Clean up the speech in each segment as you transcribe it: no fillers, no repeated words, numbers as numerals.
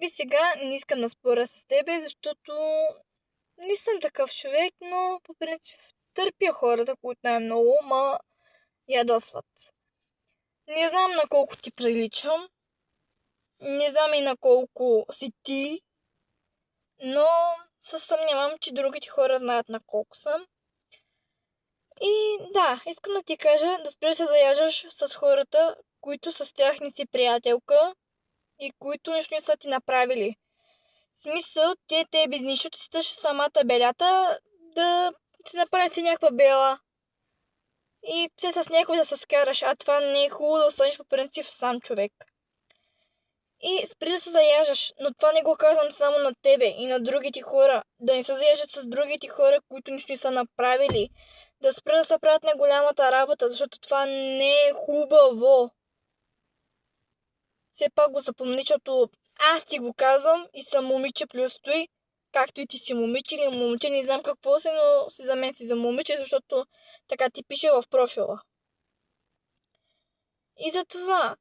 И сега не искам да споря с тебе, защото не съм такъв човек, но по принцип търпя хората, които най-много ма ядосват. Не знам на колко ти приличам, не знам и на колко си ти, но се съмнявам, че другите хора знаят на колко съм. И да, искам да ти кажа да спреш да се заяждаш с хората, които с тях не си приятелка и които нищо не са ти направили. В смисъл, те без нищо ти си тъж самата белята да си направи си някаква бела. И се с някой да се скараш, а това не е хубаво да останеш по принцип сам човек. И спри да се заяждаш, но това не го казвам само на тебе и на другите хора. Да не се заяждаш с другите хора, които нищо не са направили. Да спри да се правят на голямата работа, защото това не е хубаво. Все пак го запомни, защото аз ти го казвам и съм момиче плюс той, както и ти си момиче или момиче, не знам какво си, но си за мен си за момиче, защото така ти пише в профила. И затова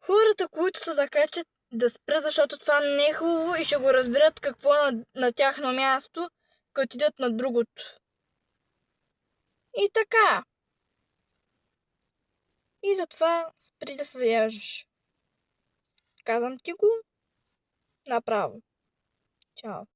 хората, които се закачат да спра, защото това не е хубаво и ще го разберат какво е на тяхно място, като идат на другото. И така. И затова спри да се заяждаш. Казвам ти го направо. Чао.